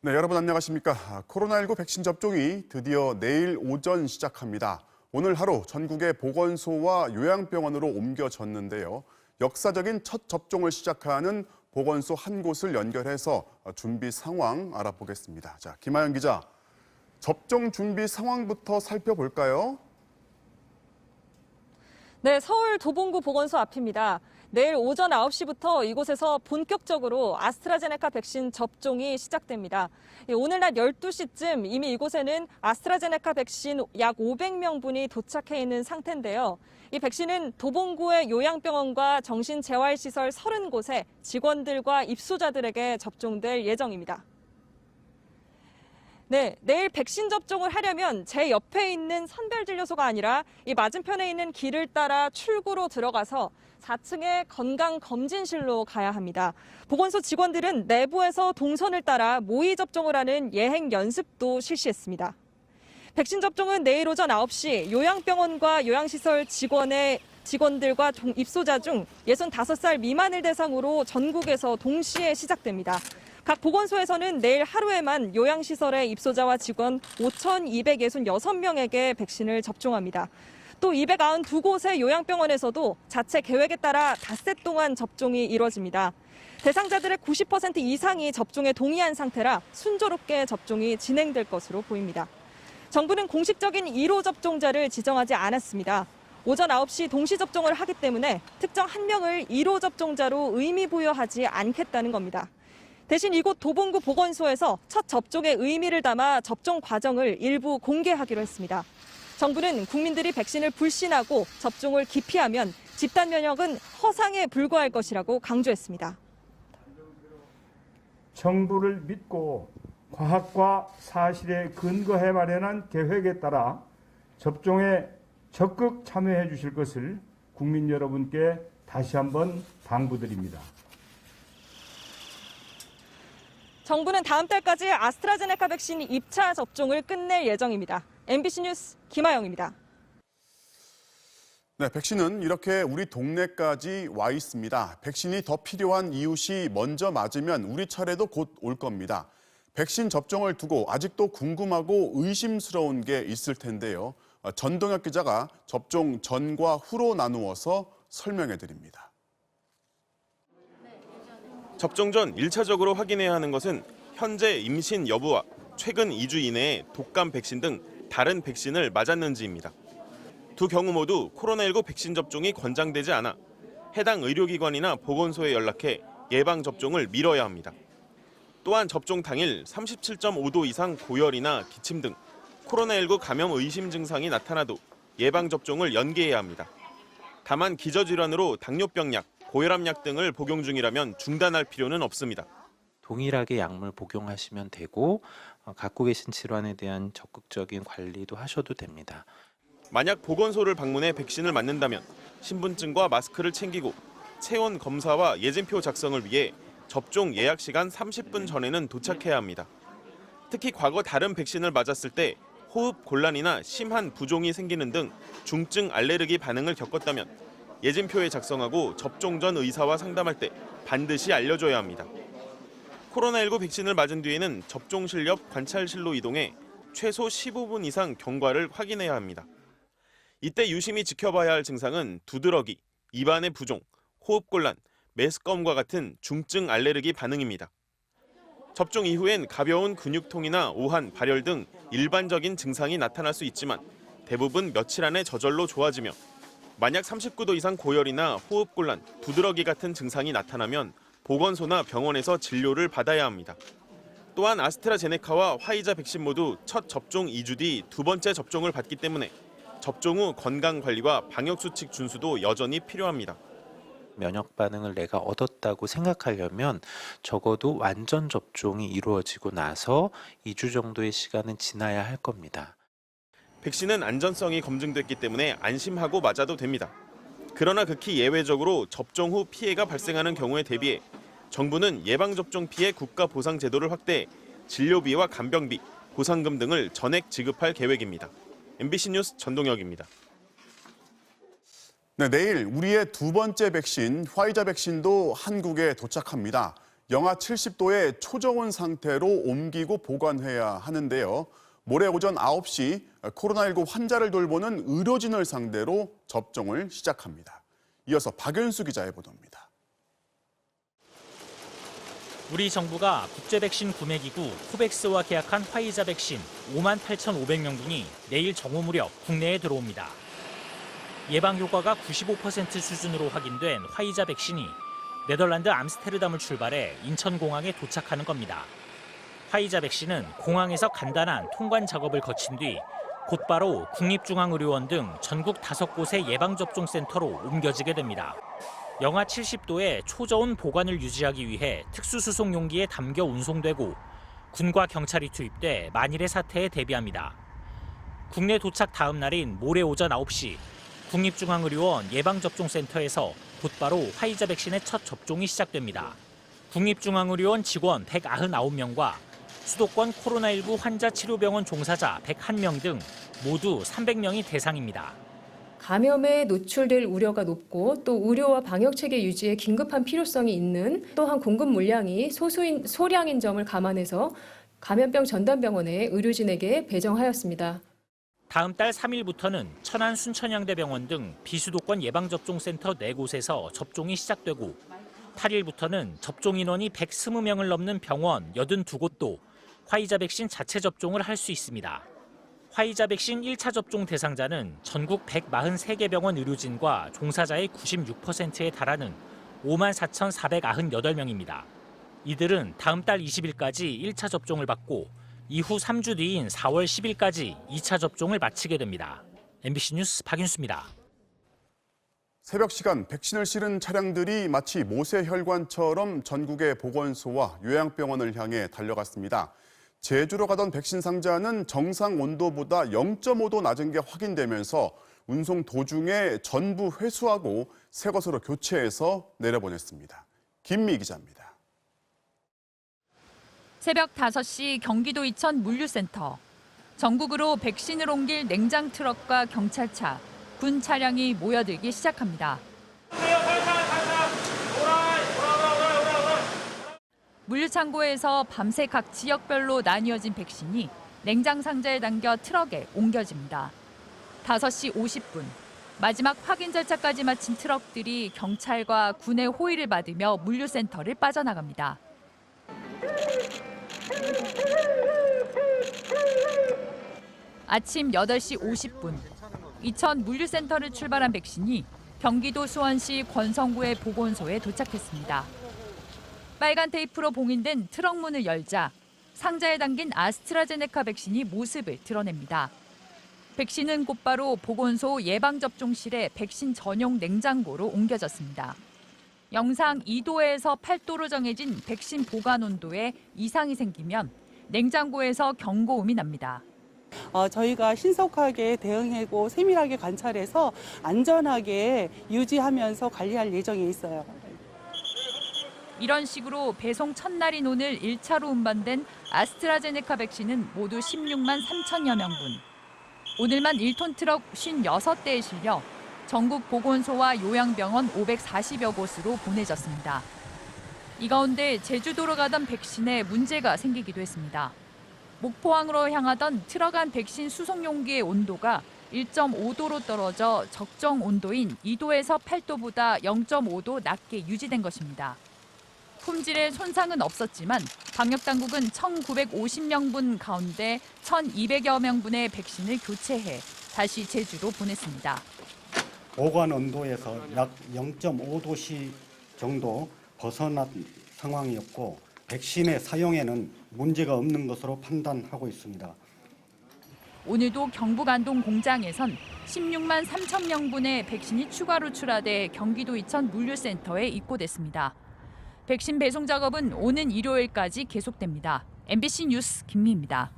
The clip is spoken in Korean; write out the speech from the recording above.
네, 여러분 안녕하십니까? 코로나19 백신 접종이 드디어 내일 오전 시작합니다. 오늘 하루 전국의 보건소와 요양병원으로 옮겨졌는데요. 역사적인 첫 접종을 시작하는 보건소 한 곳을 연결해서 준비 상황 알아보겠습니다. 자, 김하연 기자, 접종 준비 상황부터 살펴볼까요? 네, 서울 도봉구 보건소 앞입니다. 내일 오전 9시부터 이곳에서 본격적으로 아스트라제네카 백신 접종이 시작됩니다. 오늘 낮 12시쯤 이미 이곳에는 아스트라제네카 백신 약 500명분이 도착해 있는 상태인데요. 이 백신은 도봉구의 요양병원과 정신재활시설 30곳에 직원들과 입소자들에게 접종될 예정입니다. 네, 내일 백신 접종을 하려면 제 옆에 있는 선별진료소가 아니라 이 맞은편에 있는 길을 따라 출구로 들어가서 4층의 건강검진실로 가야 합니다. 보건소 직원들은 내부에서 동선을 따라 모의 접종을 하는 예행 연습도 실시했습니다. 백신 접종은 내일 오전 9시 요양병원과 요양시설 직원들과 입소자 중 65살 미만을 대상으로 전국에서 동시에 시작됩니다. 각 보건소에서는 내일 하루에만 요양시설의 입소자와 직원 5,266명에게 백신을 접종합니다. 또 292곳의 요양병원에서도 자체 계획에 따라 닷새 동안 접종이 이루어집니다. 대상자들의 90% 이상이 접종에 동의한 상태라 순조롭게 접종이 진행될 것으로 보입니다. 정부는 공식적인 1호 접종자를 지정하지 않았습니다. 오전 9시 동시 접종을 하기 때문에 특정 한 명을 1호 접종자로 의미 부여하지 않겠다는 겁니다. 대신 이곳 도봉구 보건소에서 첫 접종의 의미를 담아 접종 과정을 일부 공개하기로 했습니다. 정부는 국민들이 백신을 불신하고 접종을 기피하면 집단 면역은 허상에 불과할 것이라고 강조했습니다. 정부를 믿고 과학과 사실에 근거해 마련한 계획에 따라 접종에 적극 참여해 주실 것을 국민 여러분께 다시 한번 당부드립니다. 정부는 다음 달까지 아스트라제네카 백신 2차 접종을 끝낼 예정입니다. MBC 뉴스 김하영입니다. 네, 백신은 이렇게 우리 동네까지 와 있습니다. 백신이 더 필요한 이웃이 먼저 맞으면 우리 차례도 곧 올 겁니다. 백신 접종을 두고 아직도 궁금하고 의심스러운 게 있을 텐데요. 전동혁 기자가 접종 전과 후로 나누어서 설명해 드립니다. 접종 전 1차적으로 확인해야 하는 것은 현재 임신 여부와 최근 2주 이내에 독감 백신 등 다른 백신을 맞았는지입니다. 두 경우 모두 코로나19 백신 접종이 권장되지 않아 해당 의료기관이나 보건소에 연락해 예방접종을 미뤄야 합니다. 또한 접종 당일 37.5도 이상 고열이나 기침 등 코로나19 감염 의심 증상이 나타나도 예방접종을 연기해야 합니다. 다만 기저질환으로 당뇨병약, 고혈압약 등을 복용 중이라면 중단할 필요는 없습니다. 동일하게 약물 복용하시면 되고 갖고 계신 질환에 대한 적극적인 관리도 하셔도 됩니다. 만약 보건소를 방문해 백신을 맞는다면 신분증과 마스크를 챙기고 체온 검사와 예진표 작성을 위해 접종 예약 시간 30분 전에는 도착해야 합니다. 특히 과거 다른 백신을 맞았을 때 호흡 곤란이나 심한 부종이 생기는 등 중증 알레르기 반응을 겪었다면 예진표에 작성하고 접종 전 의사와 상담할 때 반드시 알려줘야 합니다. 코로나19 백신을 맞은 뒤에는 접종실 옆 관찰실로 이동해 최소 15분 이상 경과를 확인해야 합니다. 이때 유심히 지켜봐야 할 증상은 두드러기, 입안의 부종, 호흡곤란, 메스꺼움과 같은 중증 알레르기 반응입니다. 접종 이후엔 가벼운 근육통이나 오한, 발열 등 일반적인 증상이 나타날 수 있지만 대부분 며칠 안에 저절로 좋아지며 만약 39도 이상 고열이나 호흡곤란, 두드러기 같은 증상이 나타나면 보건소나 병원에서 진료를 받아야 합니다. 또한 아스트라제네카와 화이자 백신 모두 첫 접종 2주 뒤 두 번째 접종을 받기 때문에 접종 후 건강관리와 방역수칙 준수도 여전히 필요합니다. 면역 반응을 내가 얻었다고 생각하려면 적어도 완전 접종이 이루어지고 나서 2주 정도의 시간은 지나야 할 겁니다. 백신은 안전성이 검증됐기 때문에 안심하고 맞아도 됩니다. 그러나 극히 예외적으로 접종 후 피해가 발생하는 경우에 대비해 정부는 예방접종 피해 국가보상 제도를 확대해 진료비와 간병비, 보상금 등을 전액 지급할 계획입니다. MBC 뉴스 전동혁입니다. 네, 내일 우리의 두 번째 백신 화이자 백신도 한국에 도착합니다. 영하 70도의 초저온 상태로 옮기고 보관해야 하는데요. 모레 오전 9시 코로나19 환자를 돌보는 의료진을 상대로 접종을 시작합니다. 이어서 박윤수 기자의 보도입니다. 우리 정부가 국제 백신 구매 기구 코백스와 계약한 화이자 백신 58,500명분이 내일 정오 무렵 국내에 들어옵니다. 예방 효과가 95% 수준으로 확인된 화이자 백신이 네덜란드 암스테르담을 출발해 인천공항에 도착하는 겁니다. 화이자 백신은 공항에서 간단한 통관 작업을 거친 뒤 곧바로 국립중앙의료원 등 전국 5곳의 예방접종센터로 옮겨지게 됩니다. 영하 70도의 초저온 보관을 유지하기 위해 특수수송 용기에 담겨 운송되고 군과 경찰이 투입돼 만일의 사태에 대비합니다. 국내 도착 다음 날인 모레 오전 9시 국립중앙의료원 예방접종센터에서 곧바로 화이자 백신의 첫 접종이 시작됩니다. 국립중앙의료원 직원 199명과 수도권 코로나19 환자 치료병원 종사자 101명 등 모두 300명이 대상입니다. 감염에 노출될 우려가 높고 또 의료와 방역체계 유지에 긴급한 필요성이 있는 또한 공급 물량이 소량인 점을 감안해서 감염병 전담병원에 의료진에게 배정하였습니다. 다음 달 3일부터는 천안 순천향대병원 등 비수도권 예방접종센터 4곳에서 접종이 시작되고 8일부터는 접종 인원이 120명을 넘는 병원 82곳도 화이자 백신 자체 접종을 할 수 있습니다. 화이자 백신 1차 접종 대상자는 전국 143개 병원 의료진과 종사자의 96%에 달하는 54,498명입니다. 이들은 다음 달 20일까지 1차 접종을 받고 이후 3주 뒤인 4월 10일까지 2차 접종을 마치게 됩니다. MBC 뉴스 박윤수입니다. 새벽 시간 백신을 실은 차량들이 마치 모세혈관처럼 전국의 보건소와 요양병원을 향해 달려갔습니다. 제주로 가던 백신 상자는 정상 온도보다 0.5도 낮은 게 확인되면서 운송 도중에 전부 회수하고 새 것으로 교체해서 내려보냈습니다. 김미 기자입니다. 새벽 5시 경기도 이천 물류센터. 전국으로 백신을 옮길 냉장 트럭과 경찰차, 군 차량이 모여들기 시작합니다. 물류창고에서 밤새 각 지역별로 나뉘어진 백신이 냉장 상자에 담겨 트럭에 옮겨집니다. 5시 50분, 마지막 확인 절차까지 마친 트럭들이 경찰과 군의 호의를 받으며 물류센터를 빠져나갑니다. 아침 8시 50분, 이천 물류센터를 출발한 백신이 경기도 수원시 권성구의 보건소에 도착했습니다. 빨간 테이프로 봉인된 트럭 문을 열자 상자에 담긴 아스트라제네카 백신이 모습을 드러냅니다. 백신은 곧바로 보건소 예방접종실의 백신 전용 냉장고로 옮겨졌습니다. 영상 2도에서 8도로 정해진 백신 보관 온도에 이상이 생기면 냉장고에서 경고음이 납니다. 저희가 신속하게 대응하고 세밀하게 관찰해서 안전하게 유지하면서 관리할 예정에 있어요. 이런 식으로 배송 첫날인 오늘 1차로 운반된 아스트라제네카 백신은 모두 16만 3천여 명분. 오늘만 1톤 트럭 56대에 실려 전국 보건소와 요양병원 540여 곳으로 보내졌습니다. 이 가운데 제주도로 가던 백신에 문제가 생기기도 했습니다. 목포항으로 향하던 트럭 안 백신 수송 용기의 온도가 1.5도로 떨어져 적정 온도인 2도에서 8도보다 0.5도 낮게 유지된 것입니다. 품질에 손상은 없었지만 방역당국은 1,950명분 가운데 1,200여 명분의 백신을 교체해 다시 제주로 보냈습니다. 보관 온도에서 약 0.5도씨 정도 벗어난 상황이었고 백신의 사용에는 문제가 없는 것으로 판단하고 있습니다. 오늘도 경북 안동 공장에선 16만 3천 명분의 백신이 추가로 출하돼 경기도 이천 물류센터에 입고됐습니다. 백신 배송 작업은 오는 일요일까지 계속됩니다. MBC 뉴스 김미입니다.